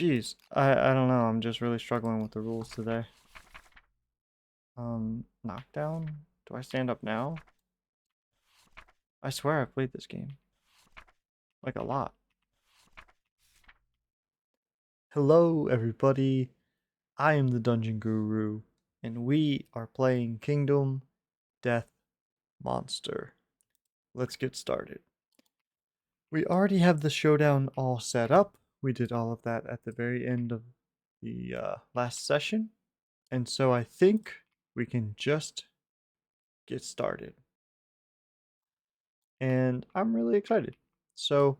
Jeez, I don't know. I'm just really struggling with the rules today. Knockdown? Do I stand up now? I swear I've played this game. Like a lot. Hello, everybody. I am the Dungeon Guru, and we are playing Kingdom Death Monster. Let's get started. We already have the showdown all set up. We did all of that at the very end of the last session. And so I think we can just get started. And I'm really excited. So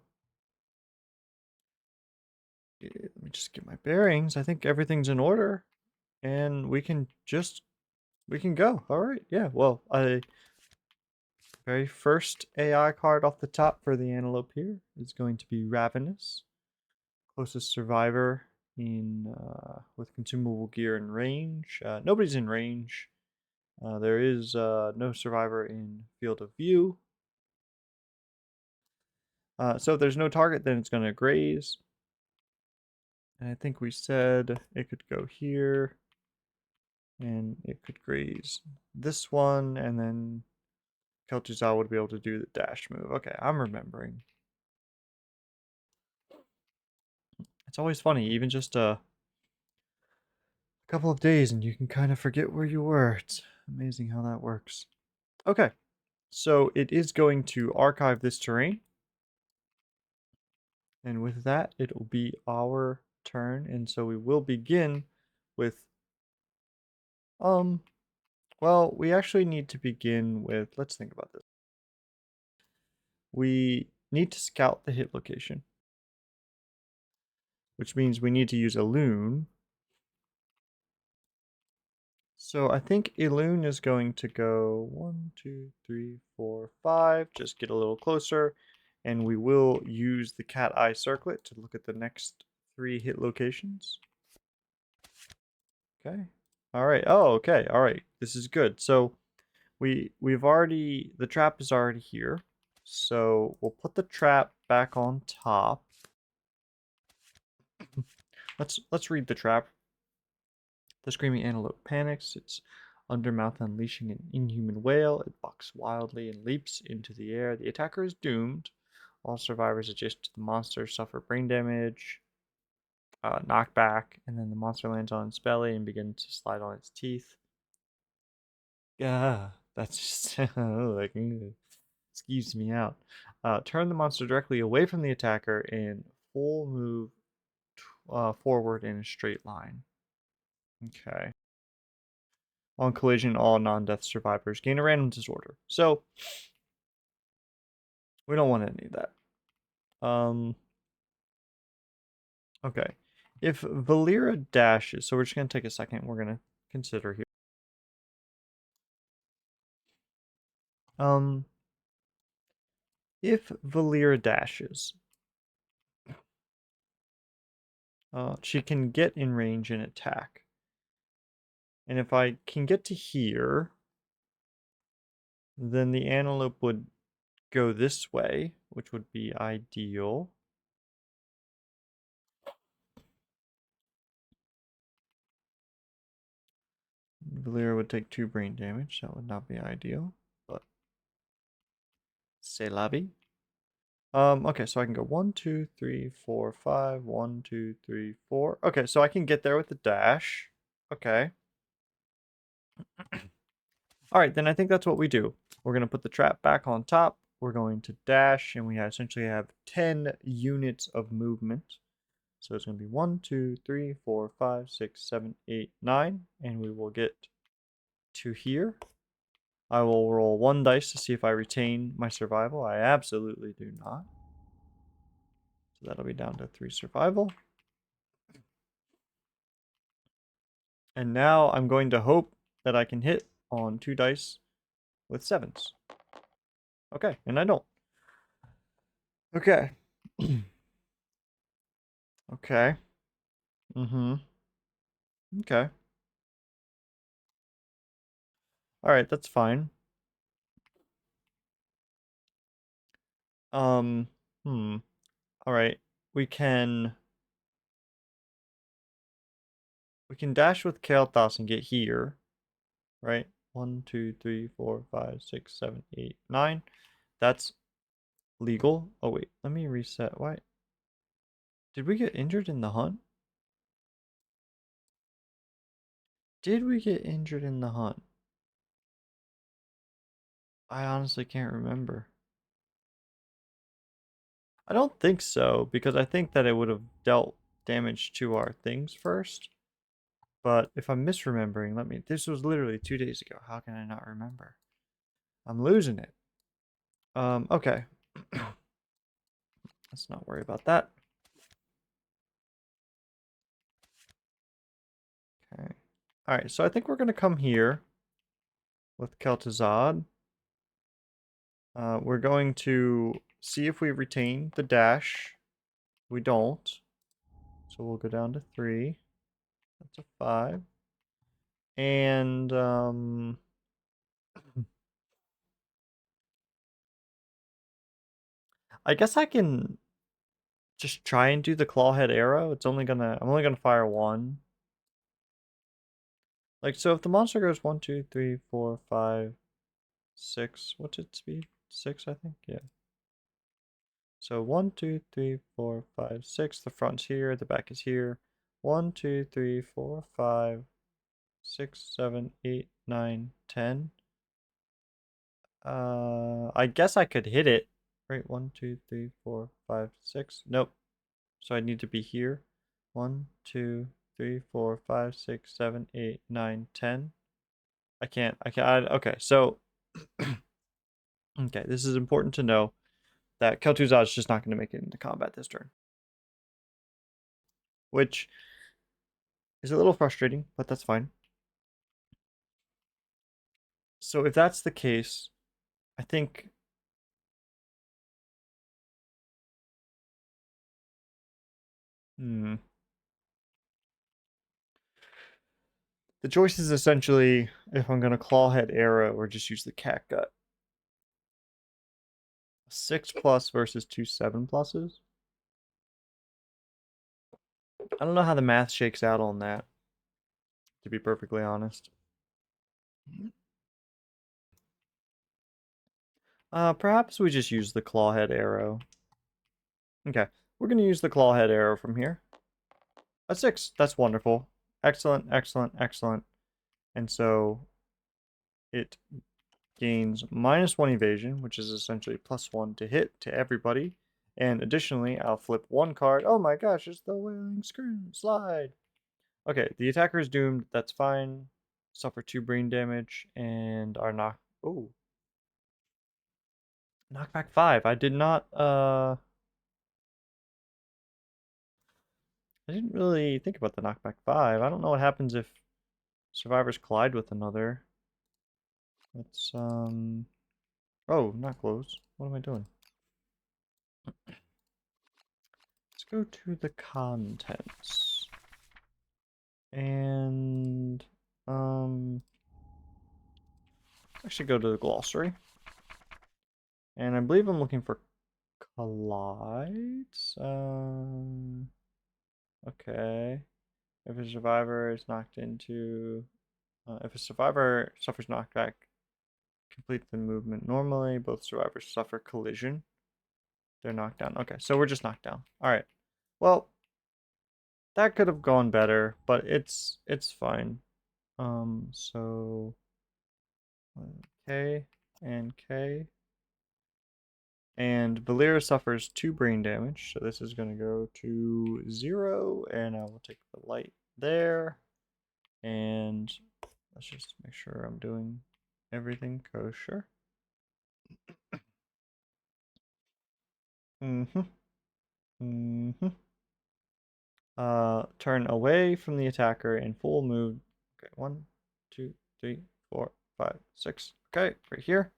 let me just get my bearings. I think everything's in order and we can go. All right. Yeah. Well, very first AI card off the top for the antelope here is going to be Ravenous, closest survivor in with consumable gear and range. Nobody's in range. There is no survivor in field of view. So if there's no target, then it's going to graze. And I think we said it could go here. And it could graze this one, and then Kel'Thuzad would be able to do the dash move. Okay, I'm remembering. It's always funny, even just a couple of days, and you can kind of forget where you were. It's amazing how that works. Okay, so it is going to archive this terrain. And with that, it will be our turn. And so we will begin with, well, we actually need to begin with, let's think about this. We need to scout the hit location, which means we need to use a loon. So I think Elune is going to go 1, 2, 3, 4, 5. Just get a little closer. And we will use the cat eye circlet to look at the next 3 hit locations. Okay. All right. Oh, okay. All right. This is good. So we've already, the trap is already here. So we'll put the trap back on top. Let's read the trap. The screaming antelope panics, its undermouth unleashing an inhuman wail. It bucks wildly and leaps into the air. The attacker is doomed. All survivors adjacent to the monster suffer brain damage, knockback, and then the monster lands on its belly and begins to slide on its teeth. Yeah, that's just like skeeves me out. Turn the monster directly away from the attacker and full move forward in a straight line. Okay. On collision, all non-death survivors gain a random disorder. So we don't want any of that. Okay. If Valera dashes, so we're just gonna take a second. We're gonna consider here. If Valera dashes, she can get in range and attack. And if I can get to here, then the antelope would go this way, which would be ideal. Valera would take 2 brain damage. That would not be ideal, but c'est la vie. Okay, so I can go 1, 2, 3, 4, 5. 1, 2, 3, 4. Okay, so I can get there with the dash. Okay. All right, then I think that's what we do. We're going to put the trap back on top. We're going to dash, and we essentially have 10 units of movement. So it's going to be 1, 2, 3, 4, 5, 6, 7, 8, 9, and we will get to here. I will roll 1 dice to see if I retain my survival. I absolutely do not. So that'll be down to 3 survival. And now I'm going to hope that I can hit on 2 dice with 7s. Okay, and I don't. Okay. Okay. Mm-hmm. Okay. Alright, that's fine. Um, Alright. We can We can dash with Kael'thas and get here, right? 1, 2, 3, 4, 5, 6, 7, 8, 9. That's legal. Oh wait, let me reset. Why? Did we get injured in the hunt? Did we get injured in the hunt? I honestly can't remember. I don't think so, because I think that it would have dealt damage to our things first. But if I'm misremembering, this was literally 2 days ago. How can I not remember? I'm losing it. Okay. Let's not worry about that. Okay. All right, so I think we're going to come here with Kel'Thuzad. We're going to see if we retain the dash. We don't. So we'll go down to 3. That's a 5. And I guess I can just try and do the clawhead arrow. I'm only gonna fire 1. Like, so if the monster goes 1, 2, 3, 4, 5, 6, what's its speed? 6, I think. Yeah. So 1, 2, 3, 4, 5, 6. The front's here, the back is here. 1, 2, 3, 4, 5, 6, 7, 8, 9, 10. I guess I could hit it. Right, 1, 2, 3, 4, 5, 6. Nope. So I need to be here. 1, 2, 3, 4, 5, 6, 7, 8, 9, 10. I can't. Okay, so okay, this is important to know that Kel'Thuzad is just not going to make it into combat this turn, which is a little frustrating, but that's fine. So if that's the case, I think the choice is essentially if I'm going to clawhead arrow or just use the catgut. 6+ versus 2 7+s. I don't know how the math shakes out on that, to be perfectly honest. Perhaps we just use the clawhead arrow. Okay, we're going to use the clawhead arrow from here. A 6. That's wonderful. Excellent, excellent, excellent. And so it gains -1 evasion, which is essentially +1 to hit to everybody. And additionally, I'll flip 1 card. Oh my gosh, it's the Wailing Slide. Okay, the attacker is doomed. That's fine. Suffer 2 brain damage and are knocked. Oh. Knockback 5. I did not, I didn't really think about the knockback 5. I don't know what happens if survivors collide with another. Let's, oh, not close. What am I doing? Let's go to the contents. And, actually go to the glossary. And I believe I'm looking for collides. Okay. If a survivor is knocked into, if a survivor suffers knockback, complete the movement normally. Both survivors suffer collision. They're knocked down. Okay, so we're just knocked down. All right. Well, that could have gone better, but it's fine. So K and K. And Valyra suffers 2 brain damage, so this is going to go to 0, and I will take the light there. And let's just make sure I'm doing everything kosher. Turn away from the attacker in full move. Okay, 1, 2, 3, 4, 5, 6. Okay, right here.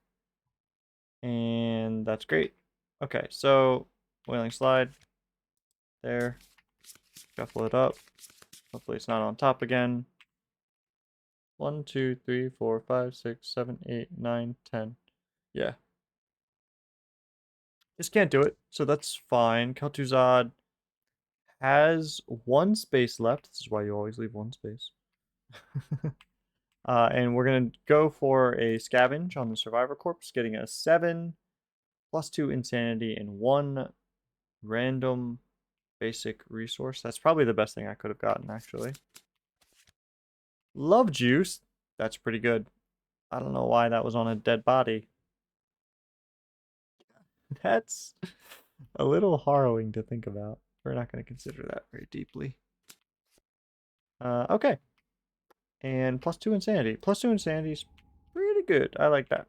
And that's great. Okay, so Wailing Slide there. Shuffle it up. Hopefully it's not on top again. 1, 2, 3, 4, 5, 6, 7, 8, 9, 10. Yeah. Just can't do it, so that's fine. Kel'Thuzad has one space left. This is why you always leave one space. And we're going to go for a scavenge on the survivor corpse, getting a 7, +2 insanity, and 1 random basic resource. That's probably the best thing I could have gotten, actually. Love juice. That's pretty good. I don't know why that was on a dead body. That's a little harrowing to think about. We're not going to consider that very deeply. Okay. And +2 insanity. +2 insanity is pretty good. I like that.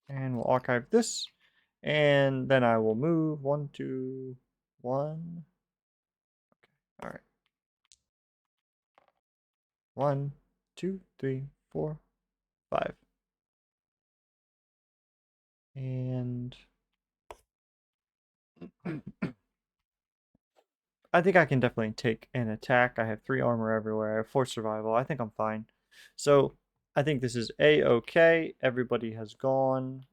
And we'll archive this. And then I will move 1, 2, 1. Okay. All right. 1, 2, 3, 4, 5. And I think I can definitely take an attack. I have 3 armor everywhere. I have 4 survival. I think I'm fine. So I think this is A-okay. Everybody has gone.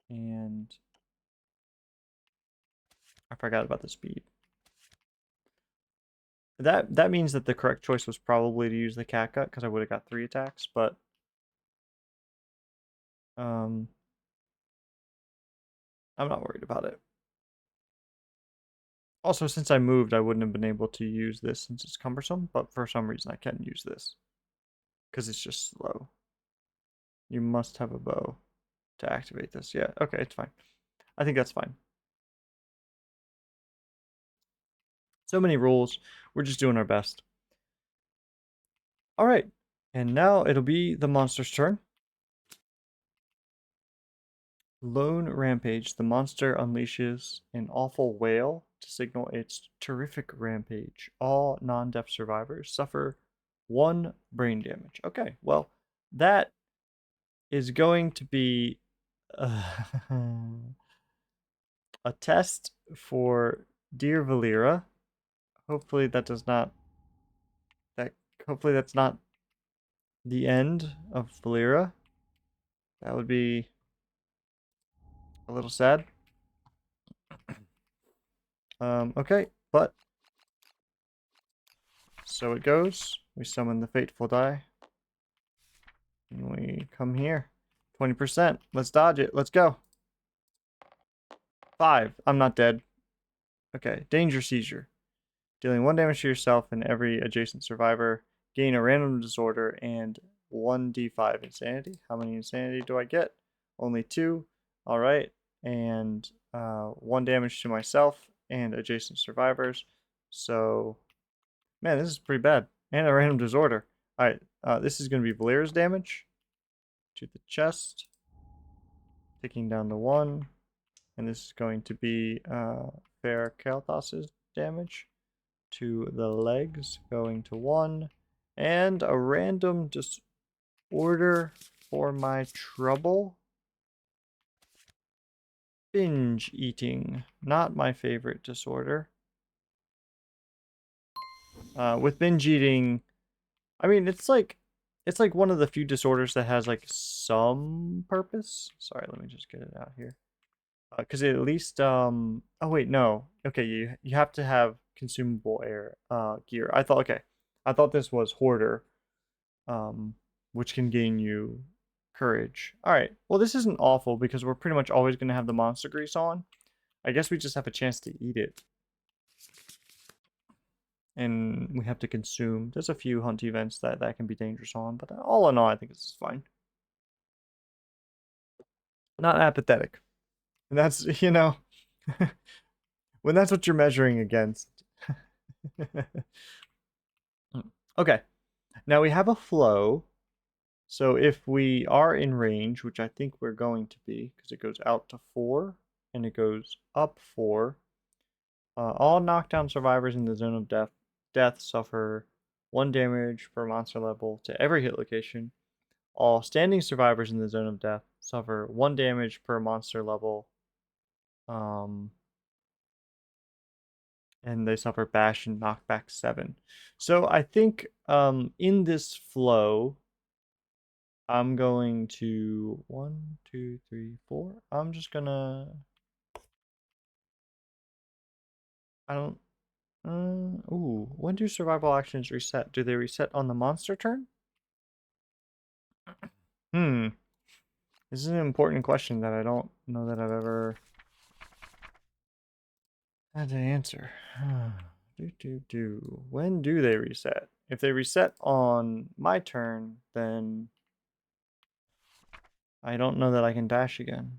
And I forgot about the speed. That means that the correct choice was probably to use the catgut because I would have got 3 attacks, but I'm not worried about it. Also, since I moved, I wouldn't have been able to use this since it's cumbersome, but for some reason I can use this because it's just slow. You must have a bow to activate this. Yeah, okay, it's fine. I think that's fine. So many rules. We're just doing our best. All right, and now it'll be the monster's turn. Lone Rampage. The monster unleashes an awful wail to signal its terrific rampage. All non-deaf survivors suffer 1 brain damage. Okay, well, that is going to be a test for dear Valera. Hopefully that does not hopefully that's not the end of Valera. That would be a little sad. Okay, but so it goes. We summon the fateful die. And we come here. 20%. Let's dodge it. Let's go. 5. I'm not dead. Okay, danger seizure. Dealing 1 damage to yourself and every adjacent survivor. Gain a random disorder and 1d5 insanity. How many insanity do I get? Only 2. Alright. And 1 damage to myself and adjacent survivors. So, man, this is pretty bad. And a random disorder. Alright, this is going to be Valera's damage to the chest. Ticking down to 1. And this is going to be Fair Kalthas's damage to the legs, going to 1. And a random disorder for my trouble. Binge eating. Not my favorite disorder. With binge eating, I mean, it's like one of the few disorders that has like some purpose. Sorry, let me just get it out here. Because at least oh wait, no, okay, you have to have consumable air gear. I thought this was hoarder, um which can gain you courage. All right, well, this isn't awful because we're pretty much always going to have the monster grease on. I guess we just have a chance to eat it, and we have to consume. There's a few hunt events that can be dangerous on, but all in all, I think this is fine. Not apathetic, and that's when that's what you're measuring against. Okay, now we have a flow. So if we are in range, which I think we're going to be, because it goes out to 4 and it goes up 4, all knockdown survivors in the zone of death suffer 1 damage per monster level to every hit location. All standing survivors in the zone of death suffer 1 damage per monster level. And they suffer bash and knockback 7. So I think in this flow, I'm going to 1, 2, 3, 4. I'm just gonna. I don't Ooh, when do survival actions reset? Do they reset on the monster turn? Hmm. This is an important question that I don't know that I've ever had to answer. When do they reset? If they reset on my turn, then I don't know that I can dash again.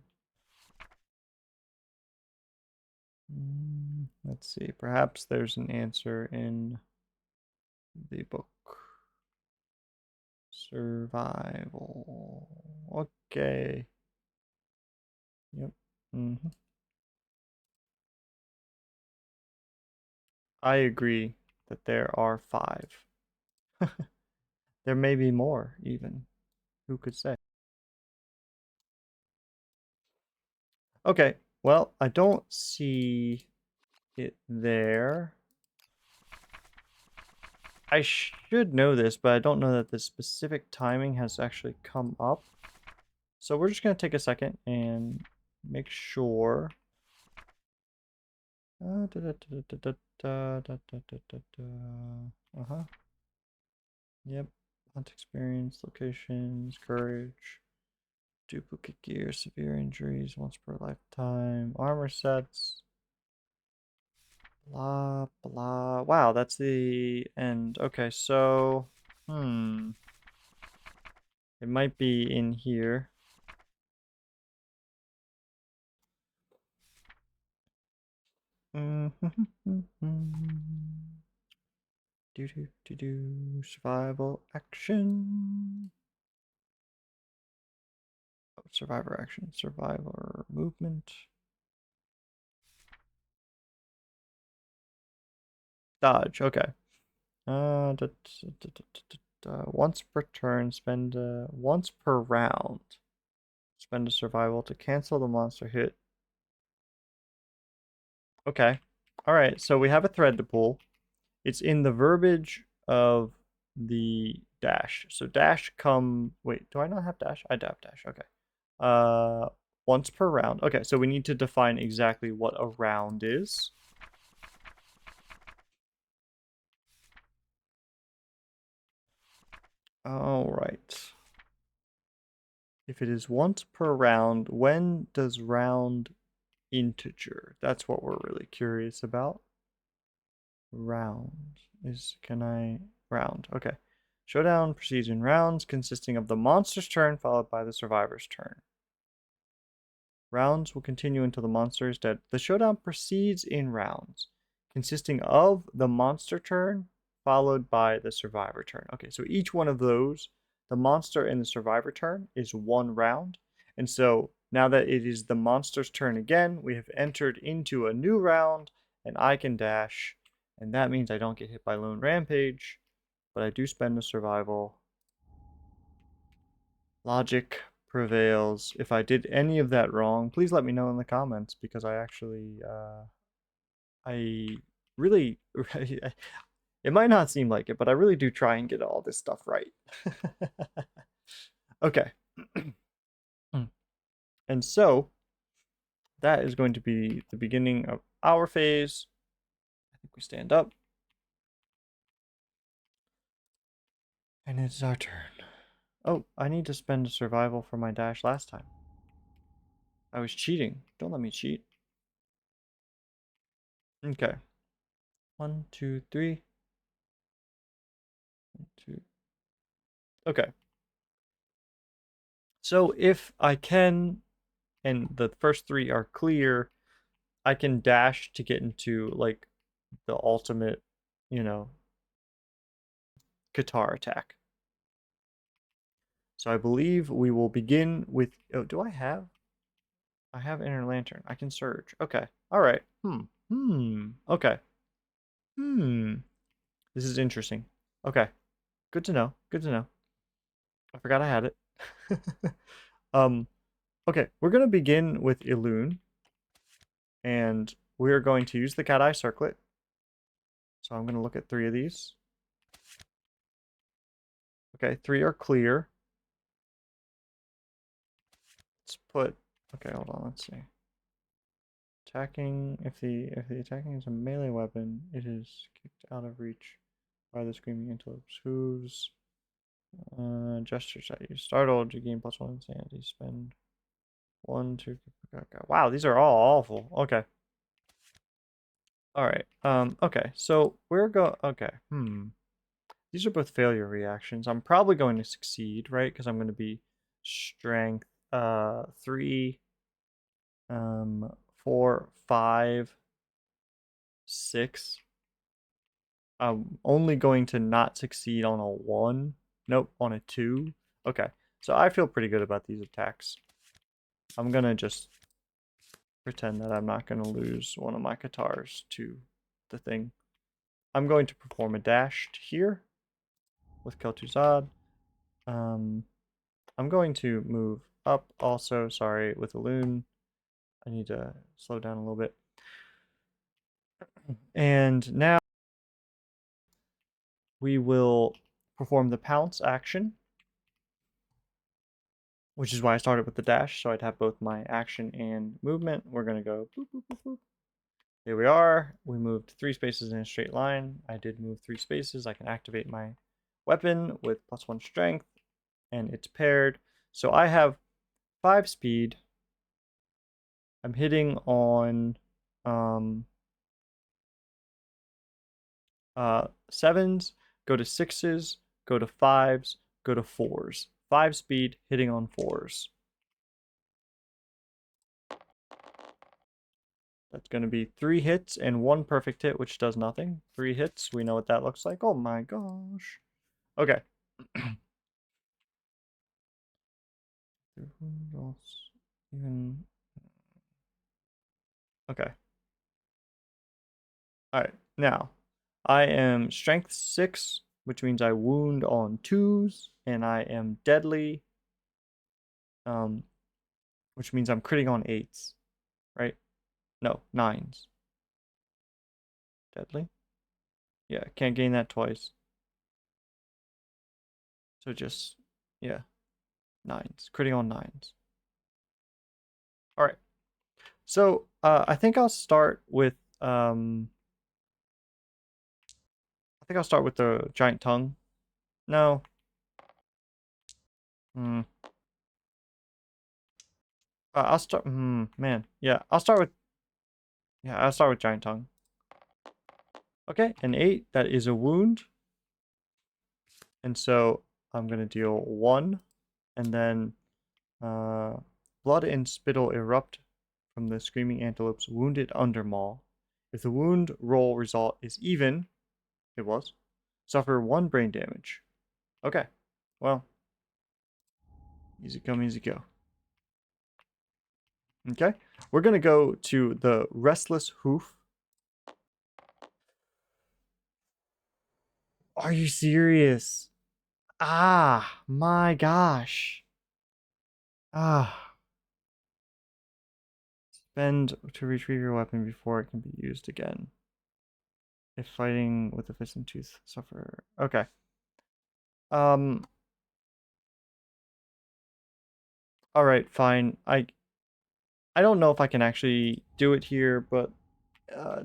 Let's see. Perhaps there's an answer in the book. Survival. Okay. Yep. I agree that there are 5. There may be more, even. Who could say? Okay. Well, I don't see it there. I should know this, but I don't know that the specific timing has actually come up. So we're just going to take a second and make sure. Uh-huh. Yep. Hunt experience, locations, courage, duplicate gear, severe injuries, once per lifetime, armor sets. Blah, blah. Wow, that's the end. Okay, so, it might be in here. Survival action. Oh, survivor action. Survivor movement. Dodge. Okay. Once per turn, spend once per round. Spend a survival to cancel the monster hit. Okay. All right. So we have a thread to pull. It's in the verbiage of the dash. So dash come. Wait, do I not have dash? I do have dash. Okay. Uh, once per round. Okay. So we need to define exactly what a round is. All right. If it is once per round, when does round integer? That's what we're really curious about. Round is, can I, round, okay. Showdown proceeds in rounds consisting of the monster's turn followed by the survivor's turn. Rounds will continue until the monster is dead. The showdown proceeds in rounds consisting of the monster turn followed by the survivor turn. Okay, so each one of those, the monster and the survivor turn, is 1 round. And so now that it is the monster's turn again, we have entered into a new round, and I can dash, and that means I don't get hit by Lone Rampage, but I do spend a survival. Logic prevails. If I did any of that wrong, please let me know in the comments, because I actually, I really, it might not seem like it, but I really do try and get all this stuff right. Okay. And so that is going to be the beginning of our phase. I think we stand up. And it's our turn. Oh, I need to spend a survival for my dash last time. I was cheating. Don't let me cheat. Okay. 1, 2, 3. 1, 2. Okay. So if I can, and the first 3 are clear, I can dash to get into like the ultimate, you know, guitar attack. So I believe we will begin with. Oh, do I have? I have Inner Lantern. I can surge. Okay. All right. Okay. This is interesting. Okay. Good to know. Good to know. I forgot I had it. um. Okay. We're gonna begin with Illusion, and we are going to use the cat eye circlet. So I'm gonna look at 3 of these. Okay, 3 are clear. Let's put. Okay, hold on. Let's see. Attacking, if the attacking is a melee weapon, it is kicked out of reach by the screaming antelope's hooves. Gestures at you. Startled, you gain +1 insanity. Spend 1 to. Okay. Wow, these are all awful. Okay. All right. Okay. So we're Okay. These are both failure reactions. I'm probably going to succeed, right? Because I'm going to be strength 3, 4, 5, 6. I'm only going to not succeed on a 1. Nope, on a 2. Okay. So I feel pretty good about these attacks. I'm gonna just pretend that I'm not gonna lose one of my Katars to the thing. I'm going to perform a dash here with Kel'Thuzad. I'm going to move up also, sorry, with a loon. I need to slow down a little bit. And now we will perform the pounce action, which is why I started with the dash, so I'd have both my action and movement. We're going to go boop, boop, boop, boop. Here we are. We moved 3 spaces in a straight line. I did move 3 spaces. I can activate my weapon with +1 strength, and it's paired. So I have 5 speed. I'm hitting on 7s, go to 6s, go to 5s, go to 4s. 5 speed, hitting on 4s. That's going to be 3 hits and 1 perfect hit, which does nothing. 3 hits, we know what that looks like. Oh my gosh. Okay. Even. Okay. All right. Now, I am strength 6, which means I wound on 2s, and I am deadly, which means I'm critting on 8s, right? No, 9s. Deadly? Yeah, can't gain that twice. So just, yeah, 9s. Critting on 9s. All right. So I think I'll start with the giant tongue. No. Hmm. I'll start. Man. Yeah. I'll start with giant tongue. Okay, an 8. That is a wound, and so I'm gonna deal 1, and then blood and spittle erupt from the screaming antelope's wounded undermaw. If the wound roll result is even, it was, suffer 1 brain damage. Okay, well, easy come, easy go. Okay, we're gonna go to the restless hoof. Are you serious? Ah, my gosh. Ah. Spend to retrieve your weapon before it can be used again. If fighting with the fist and tooth suffer. Okay. Um. All right. Fine. I don't know if I can actually do it here, but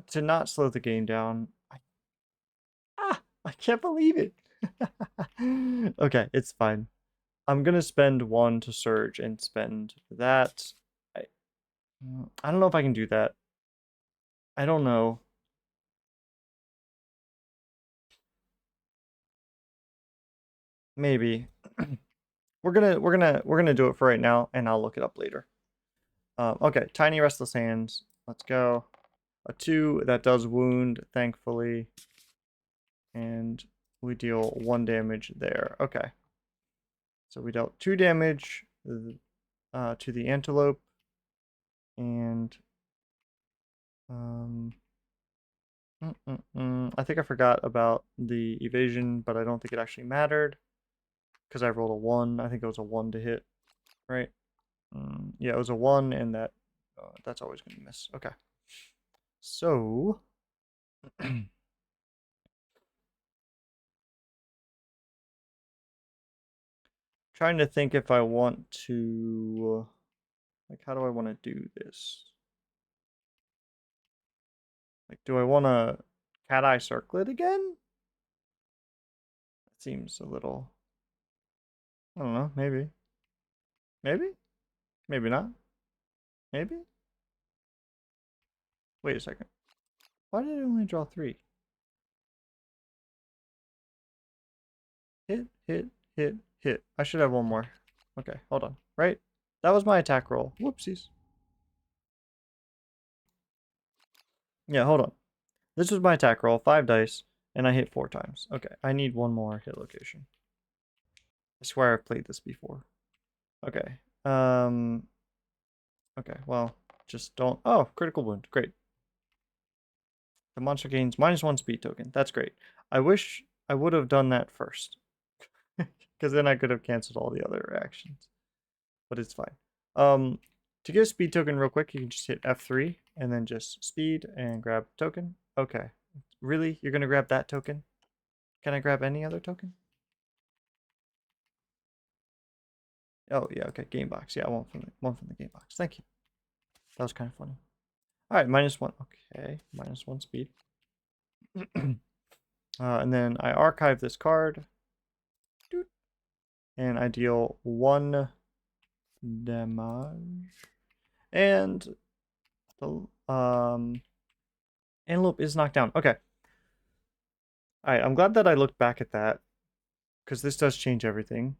to not slow the game down. I can't believe it. Okay, it's fine. I'm gonna spend 1 to surge and spend that. I, I don't know if I can do that. I don't know. Maybe. We're gonna do it for right now, and I'll look it up later. Okay, tiny restless hands. Let's go. A 2 that does wound, thankfully, and we deal 1 damage there. Okay, so we dealt 2 damage to the antelope, and um, I think I forgot about the evasion, but I don't think it actually mattered because I rolled a 1. I think it was a 1 to hit, right? Yeah, it was a 1, and that's always going to miss. Okay. So, trying to think if I want to, like, how do I want to do this? Like, do I want to cat eye circlet again? That seems a little. I don't know. Maybe. Maybe. Maybe not. Maybe. Wait a second. Why did I only draw 3? Hit, hit, hit, hit. I should have one more. Okay, hold on. Right? That was my attack roll. Whoopsies. Yeah, hold on. This was my attack roll, 5 dice, and I hit 4 times. Okay, I need one more hit location. I swear I've played this before. Okay. Okay, well, just don't. Oh, critical wound. Great. The monster gains -1 speed token. That's great. I wish I would have done that first. Because then I could have canceled all the other actions. But it's fine. To get a speed token real quick, you can just hit F3 and then just speed and grab token. Okay. Really? You're going to grab that token? Can I grab any other token? Oh, yeah, okay. Game box. Yeah, one from the game box. Thank you. That was kind of funny. All right, -1. Okay, -1 speed. And then I archive this card. And I deal 1 damage. And the antelope is knocked down. Okay. Alright, I'm glad that I looked back at that. Because this does change everything.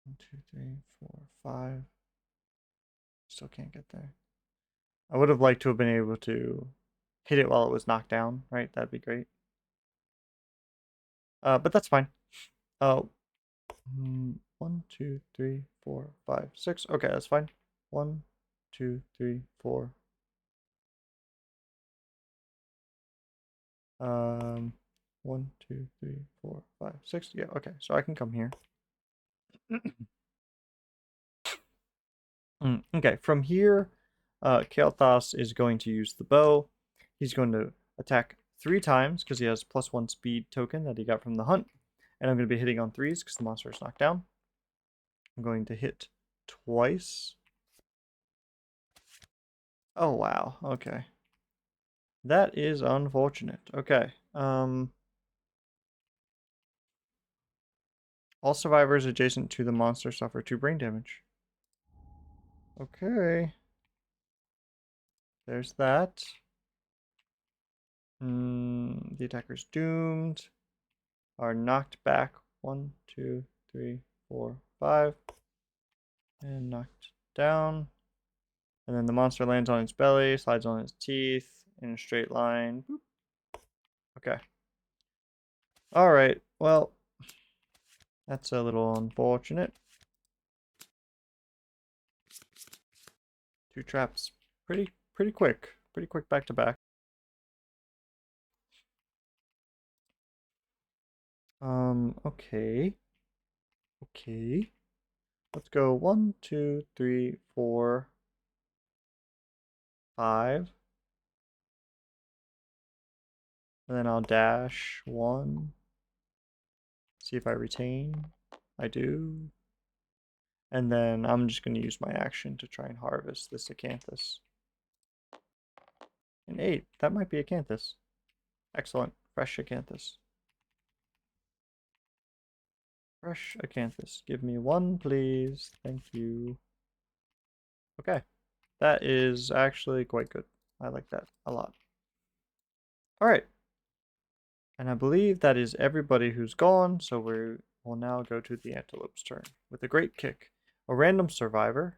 1, 2, 3, 4, 5. Still can't get there. I would have liked to have been able to hit it while it was knocked down, right? That'd be great. But that's fine. 1, 2, 3, 4, 5, 6. Okay, that's fine. 1, 2, 3, 4. 1, 2, 3, 4, 5, 6. Yeah, okay. So I can come here. Okay, from here, Kael'thas is going to use the bow. He's going to attack 3 times because he has +1 speed token that he got from the hunt. And I'm going to be hitting on 3s because the monster is knocked down. I'm going to hit twice. Oh, wow. Okay. That is unfortunate. Okay. All survivors adjacent to the monster suffer 2 brain damage. Okay. There's that. The attacker's doomed. Are knocked back 1, 2, 3, 4, 5. And knocked down. And then the monster lands on its belly, slides on its teeth in a straight line. Boop. Okay. Alright, well, that's a little unfortunate. 2 traps. Pretty quick. Pretty quick back to back. Okay. Okay. Let's go 1, 2, 3, 4, 5. And then I'll dash 1. See if I retain. I do. And then I'm just going to use my action to try and harvest this acanthus. An 8. That might be acanthus. Excellent. Fresh acanthus. Fresh acanthus. Give me 1, please. Thank you. Okay. That is actually quite good. I like that a lot. Alright. And I believe that is everybody who's gone, so we will now go to the antelope's turn. With a great kick. A random survivor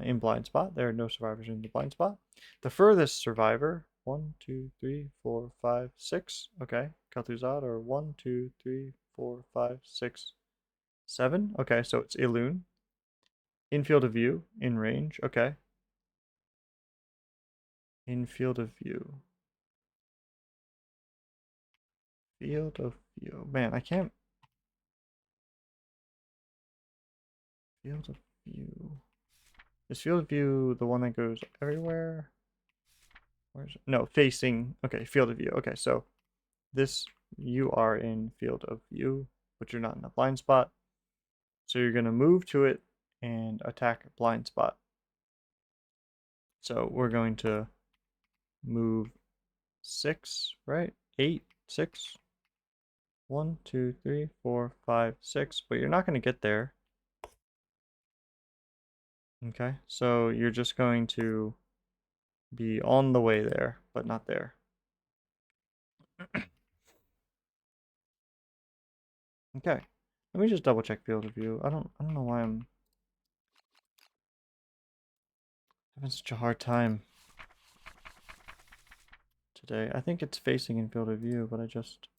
in blind spot. There are no survivors in the blind spot. The furthest survivor, 1, 2, 3, 4, 5, 6. Okay, Kel'Thuzad, or 1, 2, 3, 4, 5, 6, 7. Okay, so it's Ilun. In field of view, in range. Okay. In field of view. Field of view. Man, I can't. Field of view. Is field of view the one that goes everywhere? Where's it? No, facing. Okay, field of view. Okay, so this, you are in field of view, but you're not in a blind spot. So you're going to move to it and attack blind spot. So we're going to move 6, right? 8, 6. 1, 2, 3, 4, 5, 6. But you're not going to get there. Okay, so you're just going to be on the way there, but not there. Okay, let me just double check field of view. I don't know why I'm having such a hard time today. I think it's facing in field of view, but I just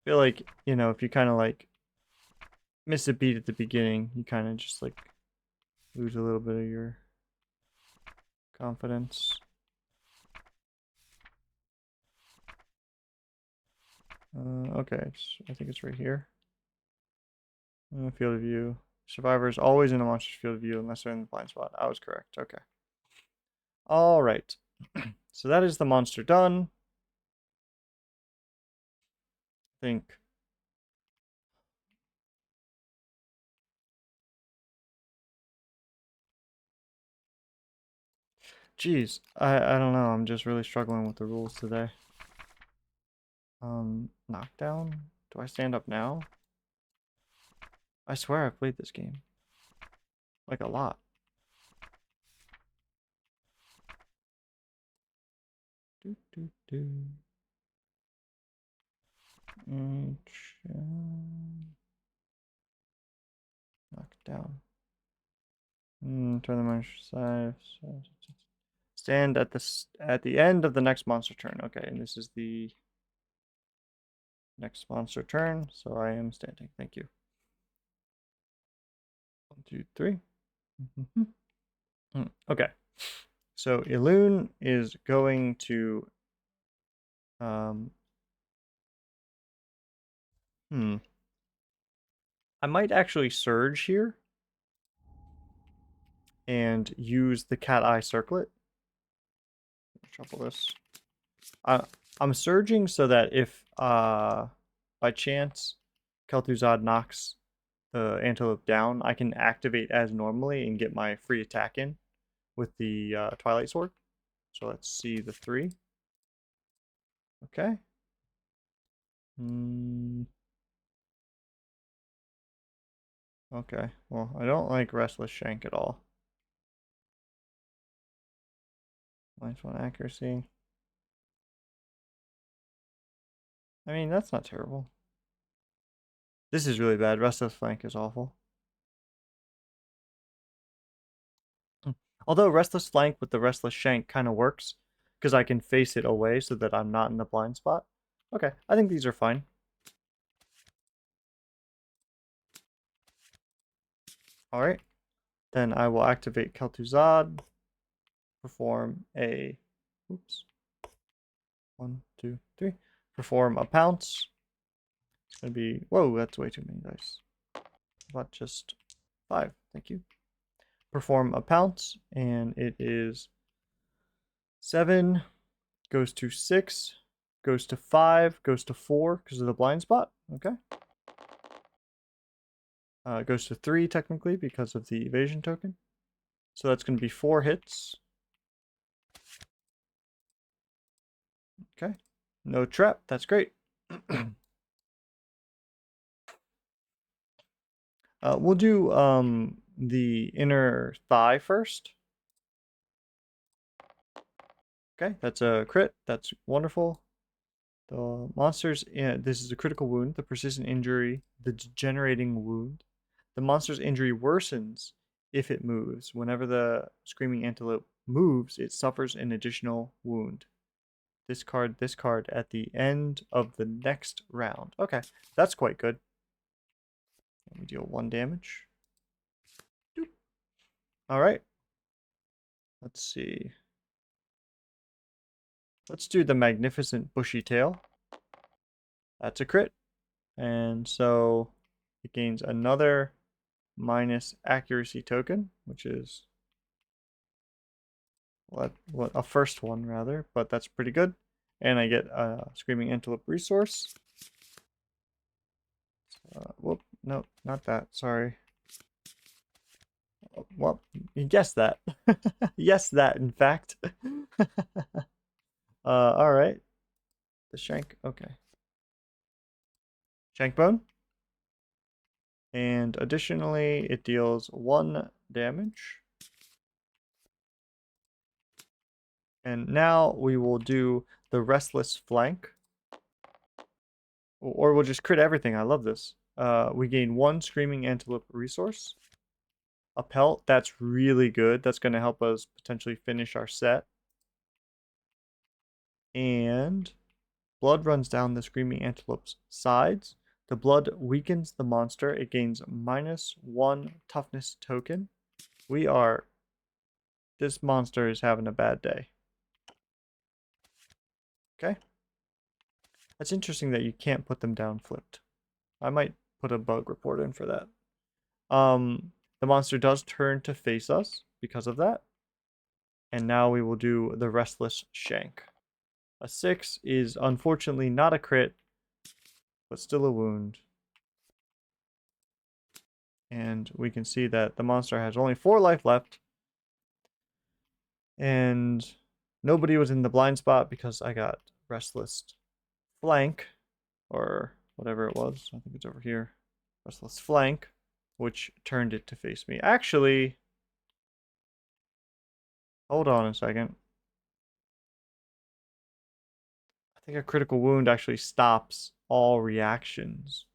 feel like, you know, if you kind of like miss a beat at the beginning, you kind of just like lose a little bit of your confidence. Okay, I think it's right here. Field of view. Survivor is always in a monster's field of view unless they're in the blind spot. I was correct. Okay. All right. So that is the monster done. I think. Geez, I don't know. I'm just really struggling with the rules today. Knockdown. Do I stand up now? I swear I've played this game. Like a lot. Do, do, do. Knockdown. Turn the monster side. Stand at the end of the next monster turn. Okay, and this is the next monster turn, so I am standing. Thank you. 1, 2, 3. Okay, so Elune is going to I might actually surge here and use the cat eye circlet. Shuffle this. I'm surging so that if by chance Kel'Thuzad knocks the antelope down, I can activate as normally and get my free attack in with the Twilight Sword. So let's see the 3. Okay. Okay. Well, I don't like Restless Shank at all. -1 accuracy. I mean, that's not terrible. This is really bad. Restless Flank is awful. Although Restless Flank with the Restless Shank kind of works, because I can face it away so that I'm not in the blind spot. Okay, I think these are fine. Alright, then I will activate Kel'Thuzad, perform a... Oops. 1, 2, 3. Perform a pounce. It's going to be... Whoa, that's way too many dice. About just 5, thank you. Perform a pounce, and it is 7, goes to 6, goes to 5, goes to 4 because of the blind spot. Okay. Goes to 3 technically because of the evasion token. So that's going to be 4 hits. Okay. No trap. That's great. We'll do the inner thigh first. Okay, that's a crit. That's wonderful. The monsters, this is a critical wound, the persistent injury, the degenerating wound. The monster's injury worsens if it moves. Whenever the screaming antelope moves, it suffers an additional wound. Discard this card at the end of the next round. Okay, that's quite good. And we deal 1 damage. Doop. All right. Let's see. Let's do the magnificent bushy tail. That's a crit. And so it gains another minus accuracy token, which is what a first one rather, but that's pretty good. And I get a Screaming Antelope resource. Whoop, no, not that, sorry. Well, you guessed that. Yes, that in fact. All right. The shank. Okay. Shank bone. And additionally, it deals 1 damage. And now we will do the restless flank. Or we'll just crit everything. I love this. We gain 1 screaming antelope resource. A pelt, that's really good. That's going to help us potentially finish our set. And blood runs down the screaming antelope's sides. The blood weakens the monster. It gains -1 toughness token. This monster is having a bad day. Okay. That's interesting that you can't put them down flipped. I might put a bug report in for that. The monster does turn to face us because of that. And now we will do the restless shank. A 6 is unfortunately not a crit, but still a wound. And we can see that the monster has only 4 life left. And nobody was in the blind spot because I got restless flank, or whatever it was. I think it's over here. Restless flank, which turned it to face me. Actually, hold on a second. I think a critical wound actually stops all reactions.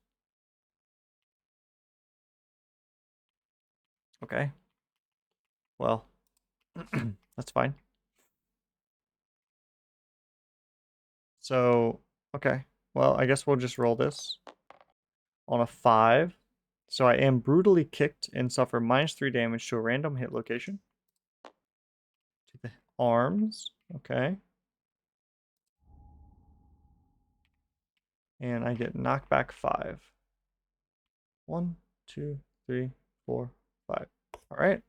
Okay. Well, that's fine. So, okay. Well, I guess we'll just roll this on a 5. So I am brutally kicked and suffer -3 damage to a random hit location. To the arms. Okay. And I get knockback 5. 1, 2, 3, 4, 5. All right.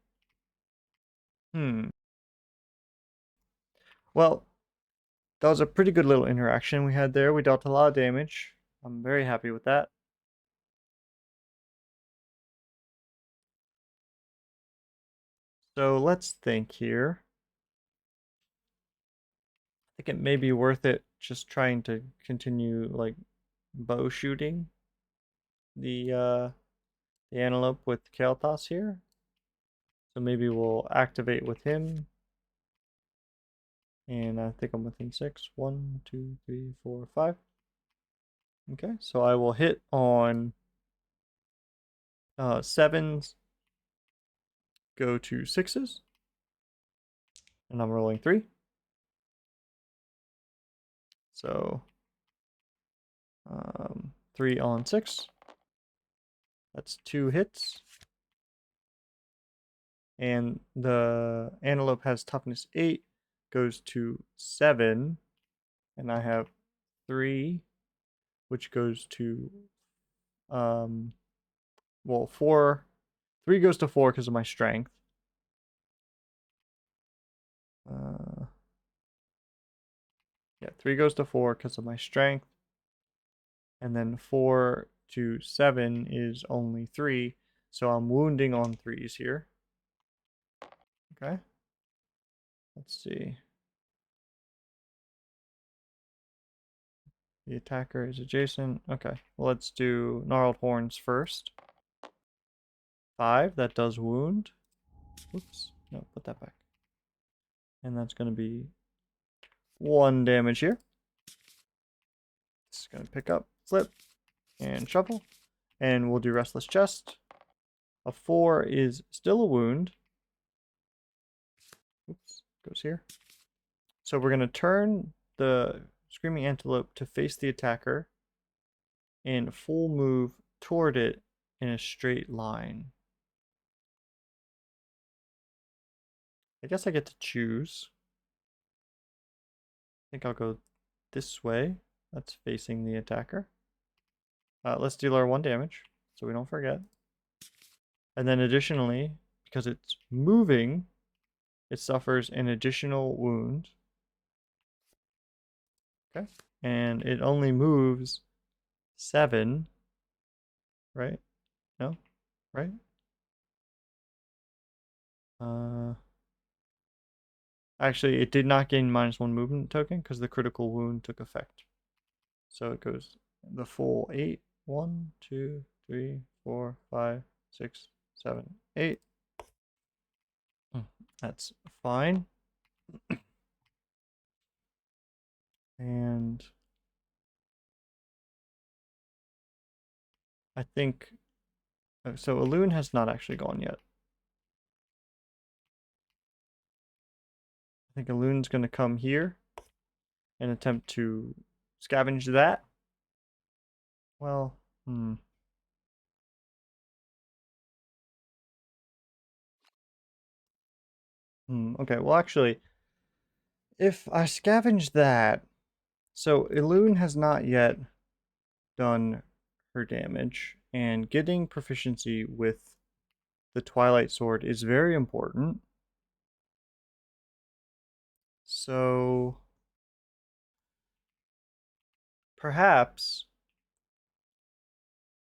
Well, that was a pretty good little interaction we had there. We dealt a lot of damage. I'm very happy with that. So let's think here. I think it may be worth it just trying to continue like bow shooting the antelope with Kael'thas here. So maybe we'll activate with him. And I think I'm within 6. 1, 2, 3, 4, 5. Okay, so I will hit on 7s, go to 6s, and I'm rolling 3. So 3 on 6. That's 2 hits. And the antelope has toughness 8, goes to 7, and I have 3, which goes to well, 4. 3 goes to 4 because of my strength. Yeah, 3 goes to 4 because of my strength. And then 4 to 7 is only 3. So I'm wounding on 3s here. Okay. Let's see. The attacker is adjacent. Okay. Well, let's do gnarled horns first. 5. That does wound. Oops. No, put that back. And that's going to be 1 damage here. It's going to pick up, flip, and shuffle. And we'll do restless chest. A 4 is still a wound. Oops, goes here. So we're going to turn the screaming antelope to face the attacker and full move toward it in a straight line. I guess I get to choose. I think I'll go this way. That's facing the attacker. Let's deal our 1 damage so we don't forget. And then additionally, because it's moving, it suffers an additional wound. Okay. And it only moves 7, right? No? Right? Actually, it did not gain -1 movement token because the critical wound took effect. So it goes the full 8. 1, 2, 3, 4, 5, 6, 7, 8. That's fine. And I think so. Elune has not actually gone yet. I think Elune's going to come here and attempt to scavenge that. Well, okay, well, actually, if I scavenge that, so Elune has not yet done her damage, and getting proficiency with the Twilight Sword is very important. So perhaps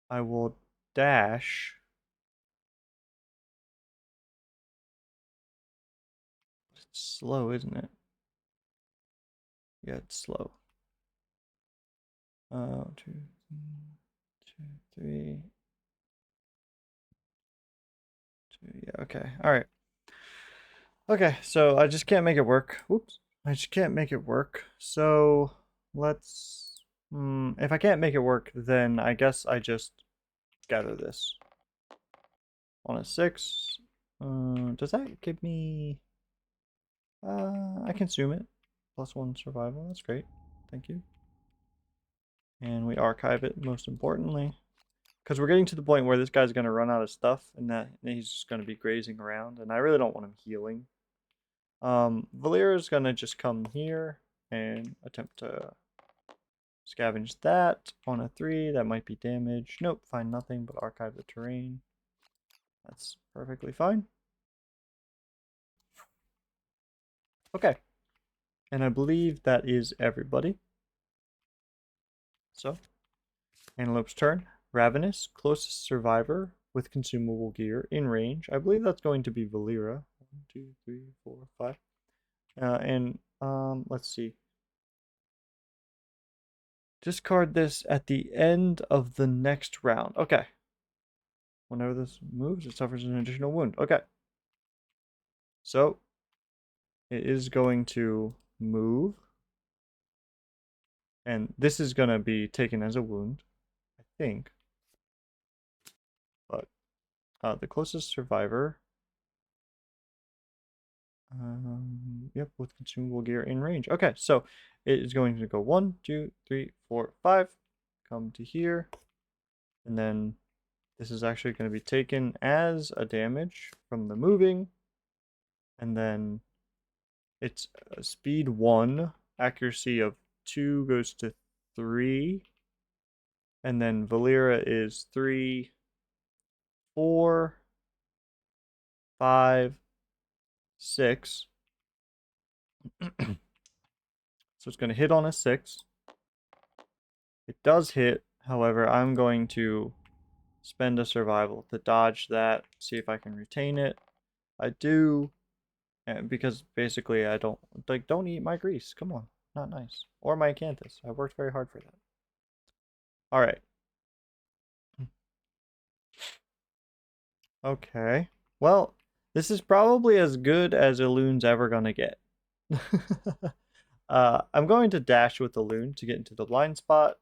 I will dash. It's slow, isn't it? Yeah, it's slow. 2, 3, 2. Yeah, okay. All right. Okay, so I just can't make it work. Whoops. I just can't make it work. So let's. If I can't make it work, then I guess I just gather this on a 6. Does that give me? I consume it. +1 survival. That's great. Thank you. And we archive it, most importantly. Because we're getting to the point where this guy's going to run out of stuff, and that he's just going to be grazing around, and I really don't want him healing. Valera's going to just come here and attempt to scavenge that on a 3. That might be damage. Nope, find nothing but archive the terrain. That's perfectly fine. Okay. And I believe that is everybody. So, Antelope's turn. Ravenous, closest survivor with consumable gear in range. I believe that's going to be Valera. 1, 2, 3, 4, 5. Let's see. Discard this at the end of the next round. Okay. Whenever this moves, it suffers an additional wound. Okay. So, it is going to move. And this is going to be taken as a wound, I think. But the closest survivor. Yep, with consumable gear in range. Okay, so it is going to go 1, 2, 3, 4, 5. Come to here. And then this is actually going to be taken as a damage from the moving. And then it's speed 1, accuracy of 2 goes to 3. And then Valera is 3, 4, 5, 6. So it's going to hit on a 6. It does hit. However, I'm going to spend a survival to dodge that, see if I can retain it. I do, and because basically I don't eat my grease. Come on, not nice. Or my acanthus. I worked very hard for that. All right. Okay. Well, this is probably as good as Elune's ever gonna get. I'm going to dash with Elune to get into the blind spot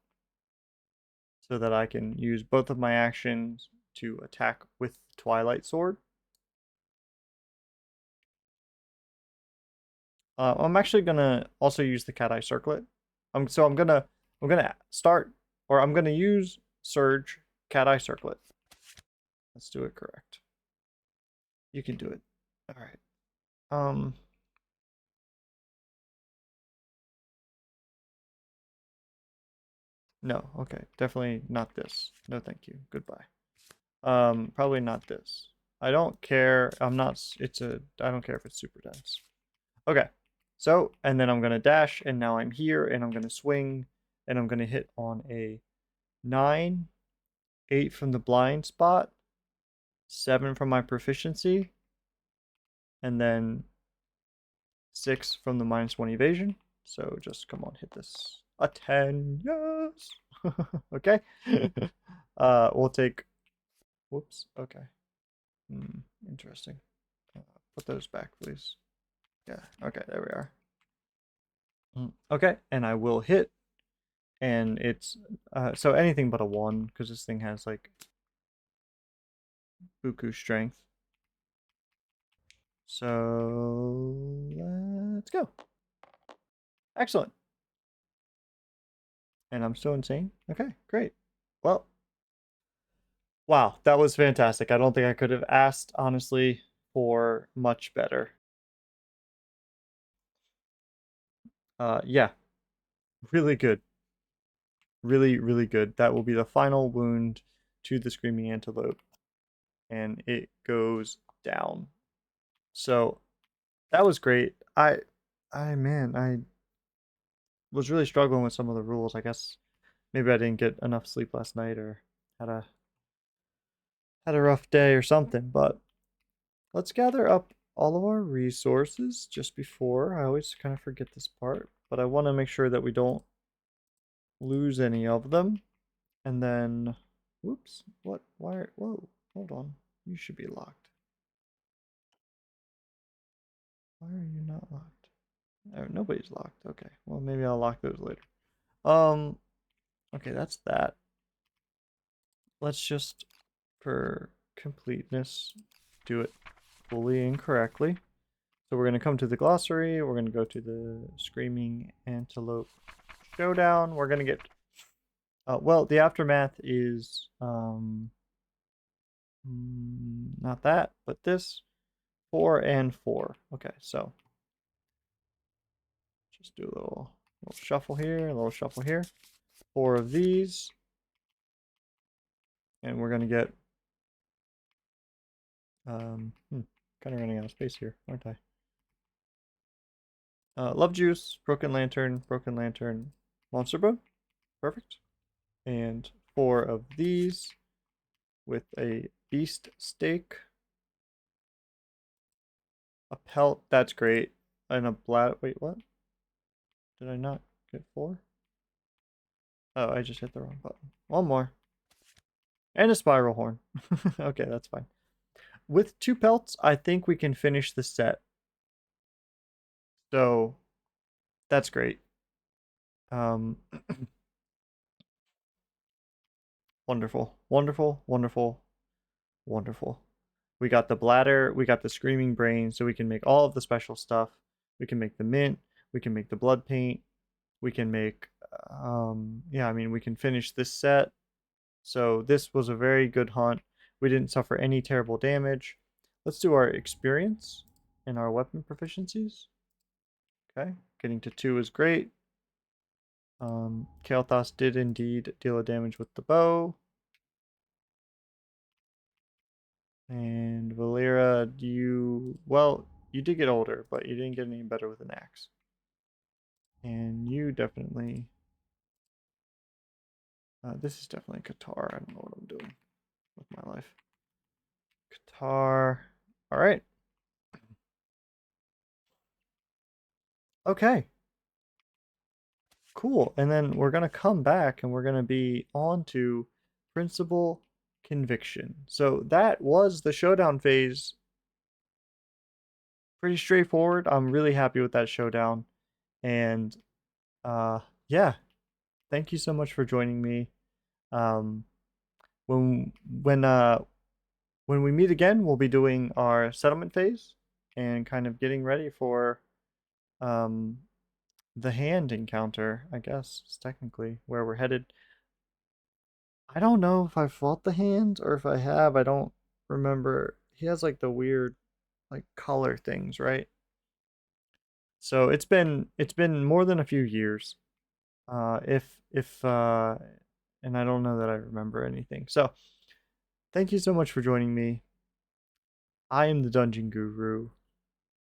so that I can use both of my actions to attack with the Twilight Sword. I'm actually gonna also use the cat eye circlet. I'm gonna start, or I'm gonna use Surge cat eye circlet. Let's do it correct. You can do it. All right. No. Okay. Definitely not this. No, thank you. Goodbye. Probably not this. I don't care. I'm not. It's a. I don't care if it's super dense. Okay. So, and then I'm gonna dash, and now I'm here, and I'm gonna swing, and I'm gonna hit on a 9, 8 from the blind spot, 7 from my proficiency, and then 6 from the -1 evasion. So just come on, hit this. A 10, yes. Okay. We'll take. Whoops. Okay. Interesting. Put those back, please. Yeah. Okay. There we are. Okay, and I will hit, and it's so anything but a 1 because this thing has like buku strength. So let's go. Excellent. And I'm still insane. Okay, great. Well, wow, that was fantastic. I don't think I could have asked, honestly, for much better. Yeah, really good. Really, really good. That will be the final wound to the Screaming Antelope, and it goes down. So that was great. Man, I was really struggling with some of the rules. I guess maybe I didn't get enough sleep last night or had a rough day or something, but let's gather up all of our resources just before. I always kind of forget this part, but I want to make sure that we don't lose any of them. And then, whoops, what? Why? Whoa, hold on. You should be locked. Why are you not locked? Oh, nobody's locked. Okay, well, maybe I'll lock those later. Okay, that's that. Let's just, for completeness, do it fully and correctly. So we're going to come to the glossary. We're going to go to the Screaming Antelope Showdown. We're going to get, well, the aftermath is, not that, but this, 4 and 4. Okay, so just do a little shuffle here, a little shuffle here. 4 of these. And we're going to get, kind of running out of space here, aren't I? Love Juice, Broken Lantern, Monster Bone. Perfect. And 4 of these with a Beast Steak. A Pelt, that's great. And a wait, what? Did I not get 4? Oh, I just hit the wrong button. One more. And a Spiral Horn. Okay, that's fine. With 2 pelts, I think we can finish the set. So, that's great. Wonderful, wonderful, wonderful, wonderful. We got the bladder, we got the screaming brain, so we can make all of the special stuff. We can make the mint, we can make the blood paint, we can make, yeah, I mean, we can finish this set. So this was a very good hunt. We didn't suffer any terrible damage. Let's do our experience and our weapon proficiencies. Okay, getting to 2 is great. Kael'thas did indeed deal a damage with the bow. And Valera, well, you did get older, but you didn't get any better with an axe. And you definitely, this is definitely Qatar. I don't know what I'm doing with my life. Qatar. All right. Okay. Cool. And then we're going to come back and we're going to be on to Principal Conviction. So that was the showdown phase. Pretty straightforward. I'm really happy with that showdown. And yeah, thank you so much for joining me. Um, when when we meet again, we'll be doing our settlement phase and kind of getting ready for um the hand encounter, I guess, is technically where we're headed. I don't know if I fought the hand or if I have. I don't remember. He has like the weird like color things, right? So it's been more than a few years. If and I don't know that I remember anything. So, thank you so much for joining me. I am the Dungeon Guru.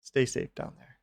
Stay safe down there.